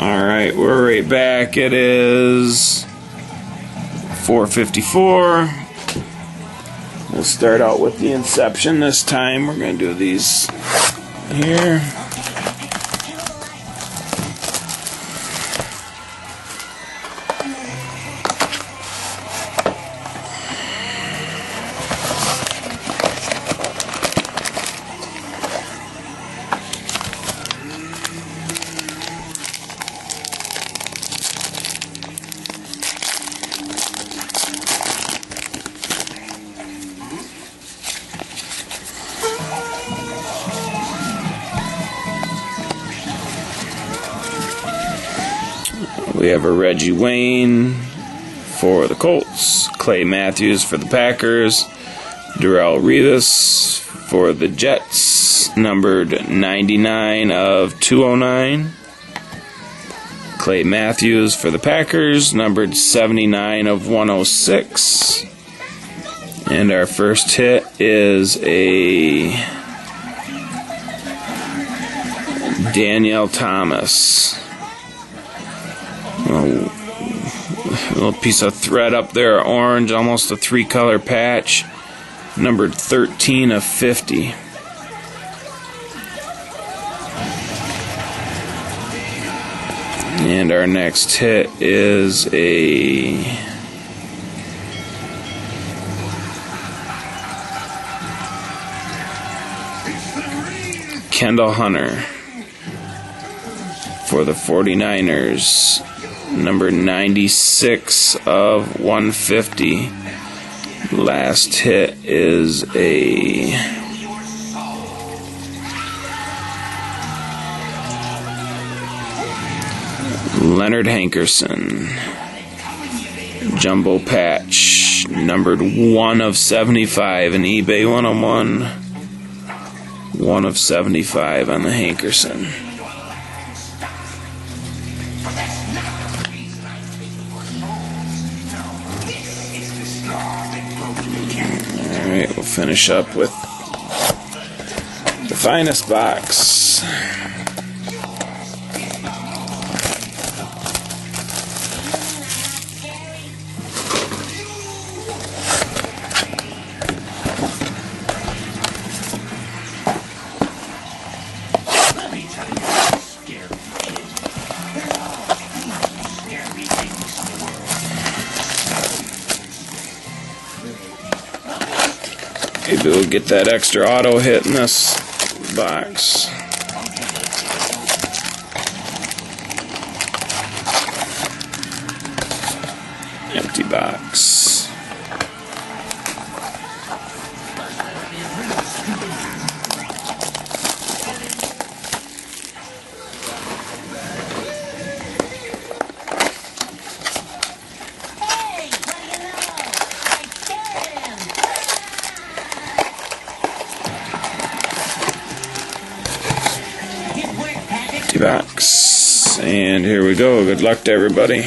Alright, we're right back. It is 4:54. We'll start out with the Inception this time. We're going to do these here. We have a Reggie Wayne for the Colts, Clay Matthews for the Packers, Darrelle Revis for the Jets, numbered 99 of 209. Clay Matthews for the Packers, numbered 79 of 106. And our first hit is a Danielle Thomas. A little piece of thread up there, orange, almost a 3-color patch, numbered 13 of 50. And our next hit is a Kendall Hunter for the 49ers. Number 96 of 150. Last hit is a Leonard Hankerson. Jumbo patch. Numbered 1 of 75. An eBay 101. 1 of 75 on the Hankerson. Alright, we'll finish up with the finest box. Maybe we'll get that extra auto hit in this box. Empty box. Box. And here we go. Good luck to everybody.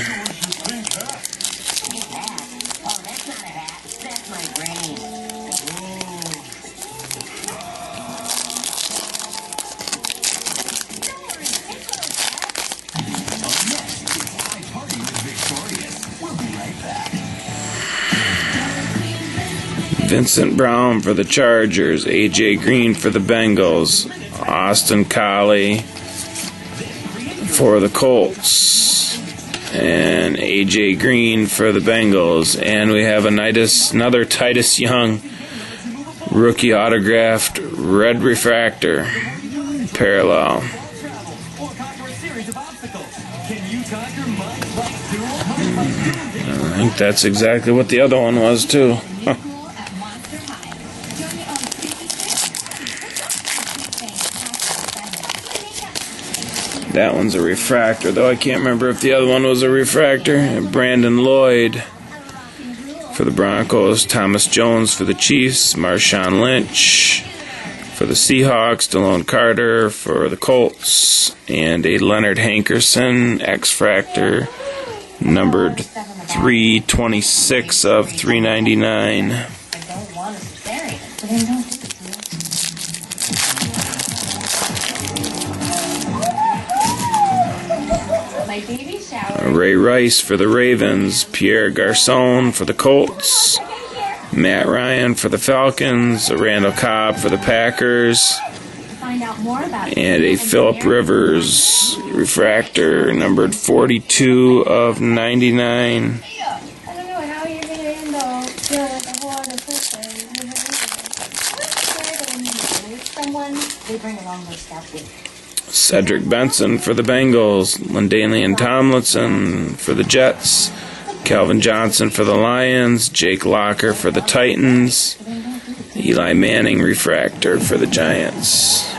Vincent Brown for the Chargers, AJ Green for the Bengals, Austin Collie for the Colts, and AJ Green for the Bengals. And we have another Titus Young rookie autographed red refractor parallel. I think that's exactly what the other one was too. That one's a refractor, though I can't remember if the other one was a refractor. Brandon Lloyd for the Broncos, Thomas Jones for the Chiefs, Marshawn Lynch for the Seahawks, Delone Carter for the Colts, and a Leonard Hankerson X-Fractor, numbered 326 of 399. My baby shower. Ray Rice for the Ravens, Pierre Garcon for the Colts, Matt Ryan for the Falcons, Randall Cobb for the Packers, Find out more about it. and a Phillip Rivers refractor numbered 42 of 99. I don't know how you're going to deal with the whole other person. Someone, they bring along their stuff with them. Cedric Benson for the Bengals, LaDainian Tomlinson for the Jets, Calvin Johnson for the Lions, Jake Locker for the Titans, Eli Manning refractor for the Giants.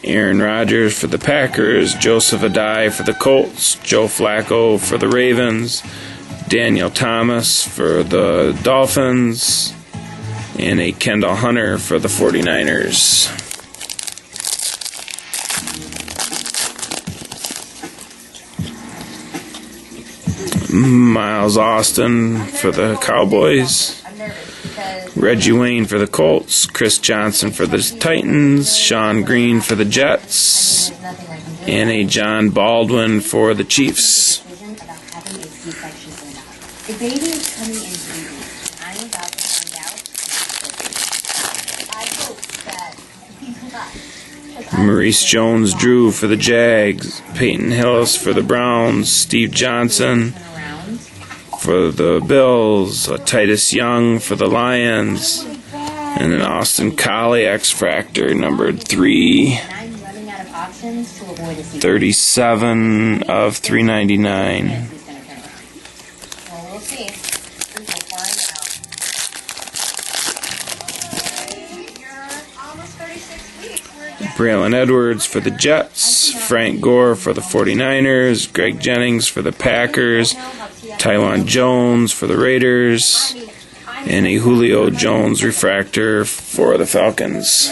Aaron Rodgers for the Packers, Joseph Adai for the Colts, Joe Flacco for the Ravens, Daniel Thomas for the Dolphins, and a Kendall Hunter for the 49ers. Miles Austin for the Cowboys, Reggie Wayne for the Colts, Chris Johnson for the Titans, Sean Green for the Jets, and a John Baldwin for the Chiefs. The baby is coming in 3 weeks. I'm about to find out. I hope that he's not. Maurice Jones-Drew for the Jags, Peyton Hillis for the Browns, Steve Johnson for the Bills, Titus Young for the Lions, and an Austin Collie X-Fractor numbered 37 of 399. We'll see. We will find out. You're almost 36 weeks. Braylon Edwards for the Jets, Frank Gore for the 49ers, Greg Jennings for the Packers, Tywan Jones for the Raiders, and a Julio Jones refractor for the Falcons.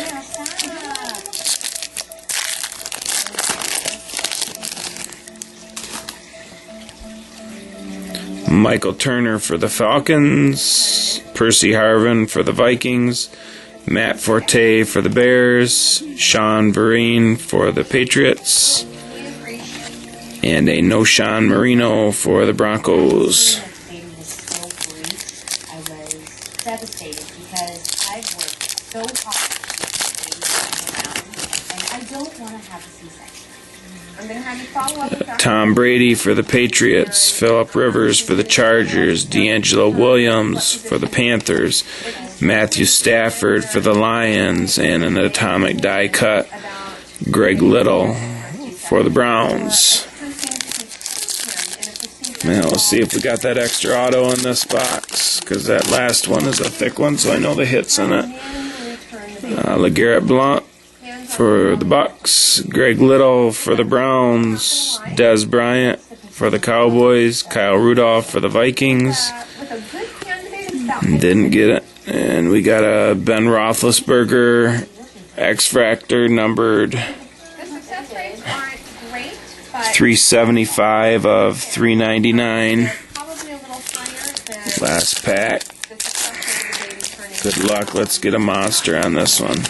Michael Turner for the Falcons, Percy Harvin for the Vikings, Matt Forte for the Bears, Sean Vereen for the Patriots, and a Noshan Marino for the Broncos. I was devastated because I've worked so hard and I don't want to have a C-section. I'm going to have you follow up with that. Tom Brady for the Patriots, Phillip Rivers for the Chargers, D'Angelo Williams for the Panthers, Matthew Stafford for the Lions, and an atomic die cut, Greg Little for the Browns. Now let's see if we got that extra auto in this box, because that last one is a thick one, so I know the hits in it. LeGarrette Blount for the Bucks, Greg Little for the Browns, Des Bryant for the Cowboys, Kyle Rudolph for the Vikings. Didn't get it. And we got a Ben Roethlisberger X-Fractor numbered 375 of 399. Last pack. Good luck. Let's get a monster on this one.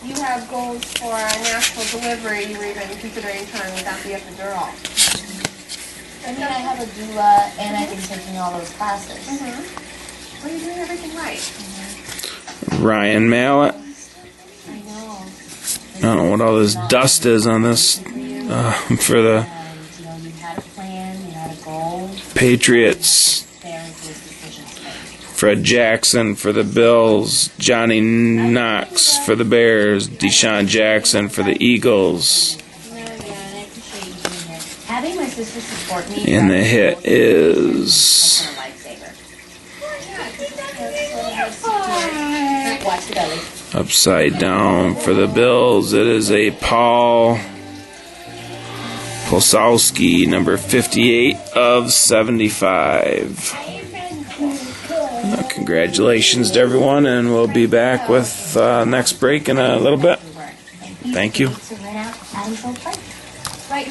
You have goals for a national delivery. You were even considering trying without the epidural. I mean, I have a doula, and I've been taking all those classes. Well, you're doing everything right. Ryan Mallett. I know. I don't know what all this dust is on this for the You had a plan, you had a goal. Patriots. There was decisions made. Fred Jackson for the Bills, Johnny Knox for the Bears, Deshaun Jackson for the Eagles. Having my sister support me. And the hit is Watch the belly. upside down for the Bills. It is a Paul Posowski, number 58 of 75. Congratulations to everyone, and we'll be back with next break in a little bit. Thank you.